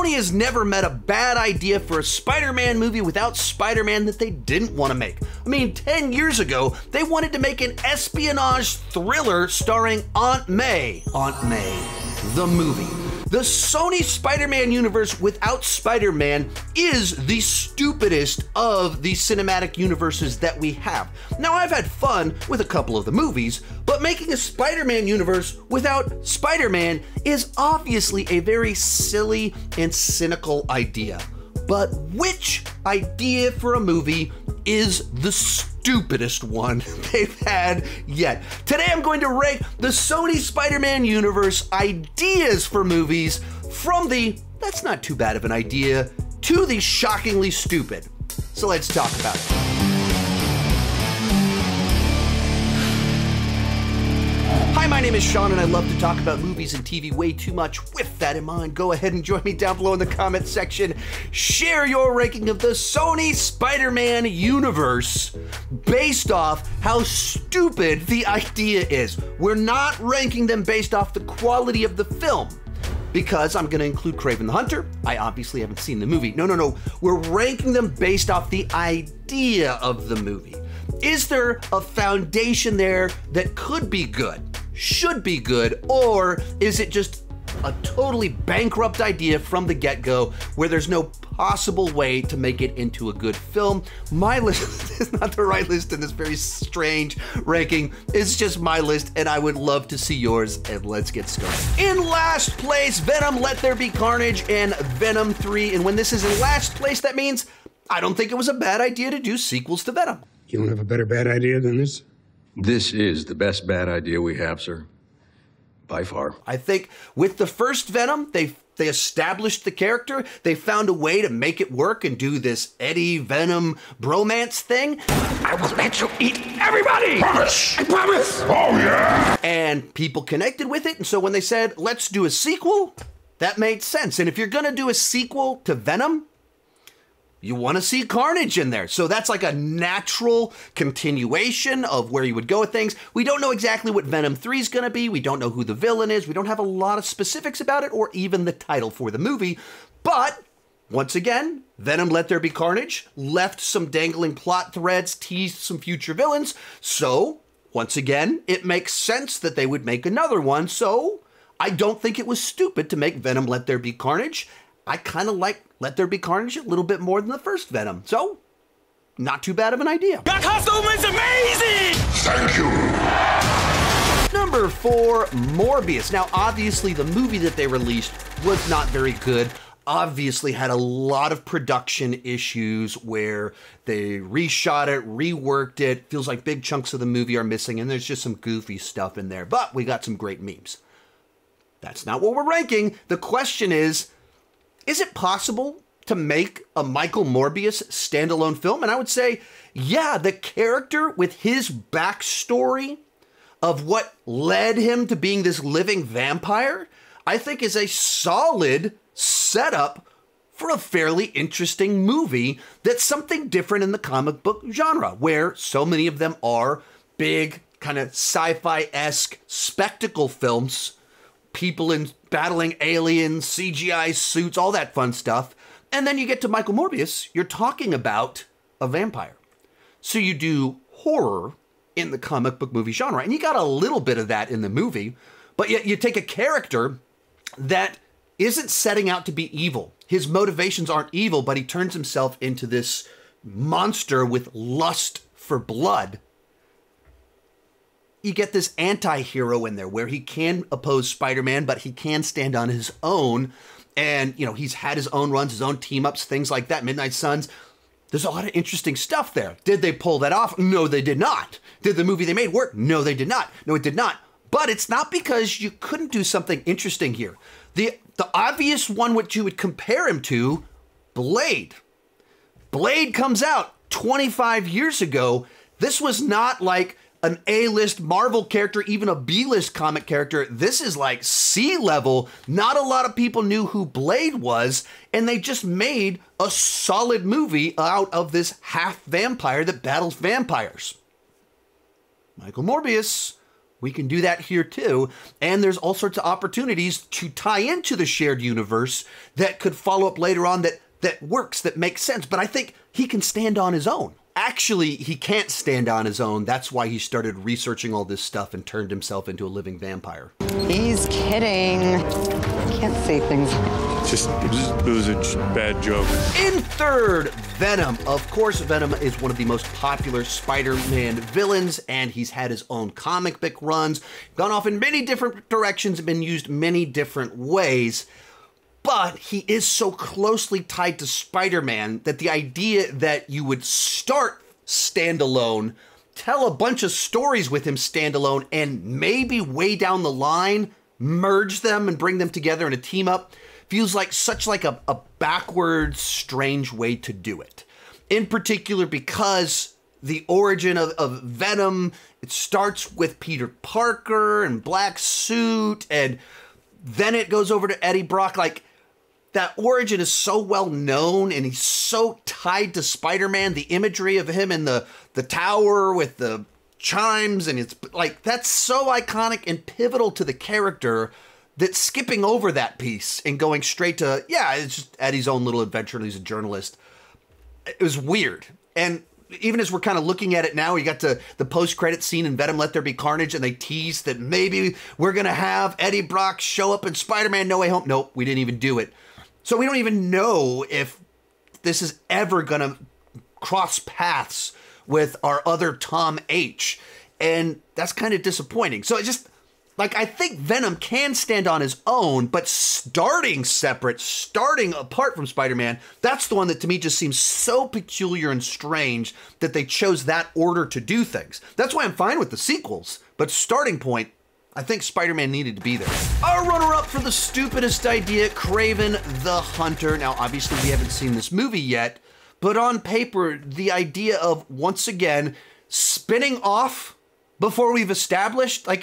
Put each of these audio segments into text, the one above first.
Sony has never met a bad idea for a Spider-Man movie without Spider-Man that they didn't want to make. I mean, 10 years ago, they wanted to make an espionage thriller starring Aunt May. Aunt May, the movie. The Sony Spider-Man universe without Spider-Man is the stupidest of the cinematic universes that we have. Now, I've had fun with a couple of the movies, but making a Spider-Man universe without Spider-Man is obviously a very silly and cynical idea. But which idea for a movie is the stupidest one they've had yet? Today I'm going to rank the Sony Spider-Man Universe ideas for movies from the that's not too bad of an idea to the shockingly stupid. So let's talk about it. Hi, my name is Sean and I love to talk about movies and TV way too much. With that in mind, go ahead and join me down below in the comment section. Share your ranking of the Sony Spider-Man universe based off how stupid the idea is. We're not ranking them based off the quality of the film, because I'm going to include Kraven the Hunter. I obviously haven't seen the movie. No. We're ranking them based off the idea of the movie. Is there a foundation there that could be good, should be good, or is it just a totally bankrupt idea from the get-go where there's no possible way to make it into a good film? My list is not the right list in this very strange ranking. It's just my list, and I would love to see yours, and let's get started. In last place, Venom, Let There Be Carnage, and Venom 3. And when this is in last place, that means I don't think it was a bad idea to do sequels to Venom. You don't have a better bad idea than this? This is the best bad idea we have, sir. By far. I think with the first Venom, they established the character. They found a way to make it work and do this Eddie Venom bromance thing. I was meant to eat everybody! Promise! I promise! Oh, yeah! And people connected with it, and so when they said, let's do a sequel, that made sense. And if you're gonna do a sequel to Venom, you want to see Carnage in there. So that's like a natural continuation of where you would go with things. We don't know exactly what Venom 3 is going to be. We don't know who the villain is. We don't have a lot of specifics about it or even the title for the movie. But once again, Venom Let There Be Carnage left some dangling plot threads, teased some future villains. So once again, it makes sense that they would make another one. So I don't think it was stupid to make Venom Let There Be Carnage. I kind of like Let There Be Carnage a little bit more than the first Venom. So, not too bad of an idea. That costume is amazing! Thank you! Number 4, Morbius. Now, obviously, the movie that they released was not very good. Obviously had a lot of production issues where they reshot it, reworked it. Feels like big chunks of the movie are missing, and there's just some goofy stuff in there. But we got some great memes. That's not what we're ranking. The question is it possible to make a Michael Morbius standalone film? And I would say, yeah, the character with his backstory of what led him to being this living vampire, I think is a solid setup for a fairly interesting movie that's something different in the comic book genre, where so many of them are big, kind of sci-fi-esque spectacle films, people in battling aliens, CGI suits, all that fun stuff. And then you get to Michael Morbius, you're talking about a vampire. So you do horror in the comic book movie genre, and you got a little bit of that in the movie, but yet you take a character that isn't setting out to be evil. His motivations aren't evil, but he turns himself into this monster with lust for blood. You get this anti-hero in there where he can oppose Spider-Man, but he can stand on his own. And, you know, he's had his own runs, his own team-ups, things like that, Midnight Suns. There's a lot of interesting stuff there. Did they pull that off? No, they did not. Did the movie they made work? No, they did not. No, it did not. But it's not because you couldn't do something interesting here. The obvious one which you would compare him to, Blade. Blade comes out 25 years ago. This was not like an A-list Marvel character, even a B-list comic character. This is like C-level. Not a lot of people knew who Blade was, and they just made a solid movie out of this half vampire that battles vampires. Michael Morbius we can do that here too. And there's all sorts of opportunities to tie into the shared universe that could follow up later on that works, that makes sense. But I think he can stand on his own. Actually, he can't stand on his own. That's why he started researching all this stuff and turned himself into a living vampire. He's kidding. I can't say things. It was a bad joke. In third, Venom. Of course, Venom is one of the most popular Spider-Man villains, and he's had his own comic book runs, gone off in many different directions, and been used many different ways. But he is so closely tied to Spider-Man that the idea that you would start standalone, tell a bunch of stories with him standalone, and maybe way down the line, merge them and bring them together in a team up, feels like such like a backwards, strange way to do it. In particular, because the origin of Venom, it starts with Peter Parker and black suit, and then it goes over to Eddie Brock. Like, that origin is so well known, and he's so tied to Spider-Man. The imagery of him in the tower with the chimes, and it's like, that's so iconic and pivotal to the character that skipping over that piece and going straight to, yeah, it's just Eddie's own little adventure and he's a journalist, it was weird. And even as we're kind of looking at it now, you got to the post-credit scene in Venom Let There Be Carnage, and they tease that maybe we're going to have Eddie Brock show up in Spider-Man No Way Home. Nope, we didn't even do it. So we don't even know if this is ever going to cross paths with our other Tom H. And that's kind of disappointing. So it just, like, I think Venom can stand on his own, but starting separate, starting apart from Spider-Man, that's the one that to me just seems so peculiar and strange that they chose that order to do things. That's why I'm fine with the sequels, but starting point, I think Spider-Man needed to be there. Our runner-up for the stupidest idea, Kraven the Hunter. Now, obviously, we haven't seen this movie yet, but on paper, the idea of, once again, spinning off before we've established, like,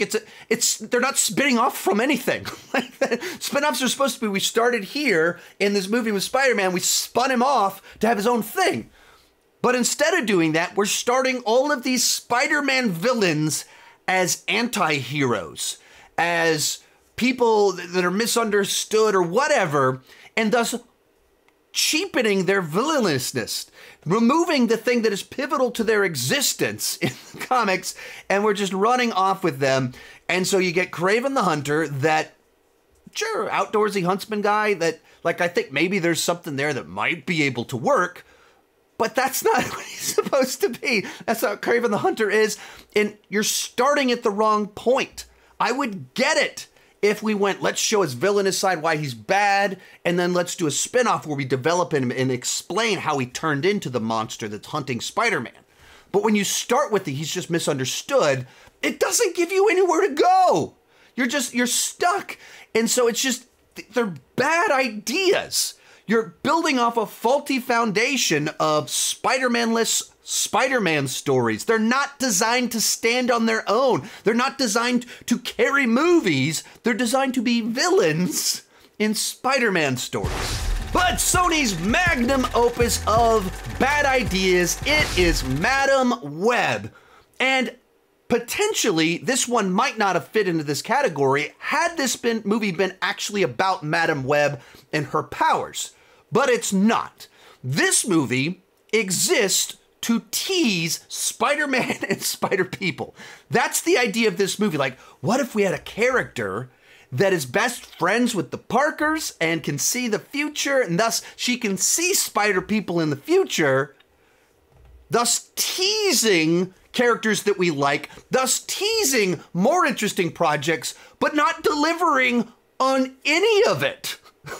they're not spinning off from anything. Like, spin-offs are supposed to be, we started here in this movie with Spider-Man, we spun him off to have his own thing. But instead of doing that, we're starting all of these Spider-Man villains as anti-heroes, as people that are misunderstood or whatever, and thus cheapening their villainousness, removing the thing that is pivotal to their existence in the comics, and we're just running off with them. And so you get Kraven the Hunter, that, sure, outdoorsy huntsman guy that, like, I think maybe there's something there that might be able to work, but that's not what he's supposed to be. That's not what Kraven the Hunter is, and you're starting at the wrong point. I would get it if we went, let's show his villainous side, why he's bad, and then let's do a spin-off where we develop him and explain how he turned into the monster that's hunting Spider-Man. But when you start with he's just misunderstood, it doesn't give you anywhere to go. You're stuck. And so it's just, they're bad ideas. You're building off a faulty foundation of Spider-Man-less Spider-Man stories. They're not designed to stand on their own. They're not designed to carry movies. They're designed to be villains in Spider-Man stories. But Sony's magnum opus of bad ideas, it is Madam Web. And potentially, this one might not have fit into this category had this movie been actually about Madam Web and her powers. But it's not. This movie exists to tease Spider-Man and Spider-People. That's the idea of this movie. Like, what if we had a character that is best friends with the Parkers and can see the future, and thus she can see Spider-People in the future, thus teasing characters that we like, thus teasing more interesting projects, but not delivering on any of it.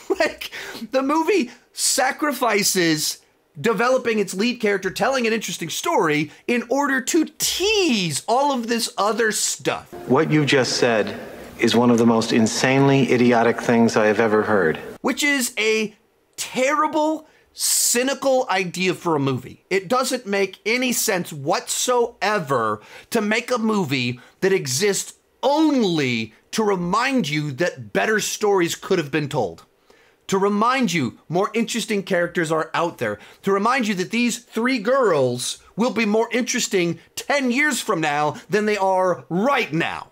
Like, the movie sacrifices developing its lead character, telling an interesting story in order to tease all of this other stuff. What you just said is one of the most insanely idiotic things I have ever heard. Which is a terrible, cynical idea for a movie. It doesn't make any sense whatsoever to make a movie that exists only to remind you that better stories could have been told. To remind you more interesting characters are out there. To remind you that these three girls will be more interesting 10 years from now than they are right now.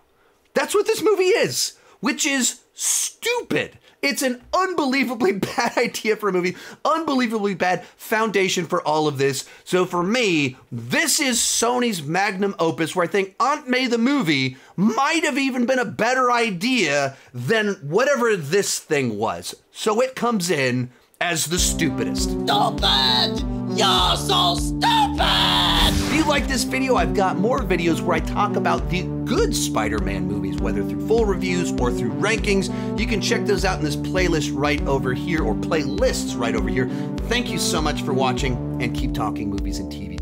That's what this movie is, which is stupid. It's an unbelievably bad idea for a movie, unbelievably bad foundation for all of this. So for me, this is Sony's magnum opus, where I think Aunt May the movie might have even been a better idea than whatever this thing was. So it comes in as the stupidest. Stupid! You're so stupid! If you like this video, I've got more videos where I talk about the good Spider-Man movies, whether through full reviews or through rankings. You can check those out in this playlist right over here, or playlists right over here. Thank you so much for watching, and keep talking movies and TV.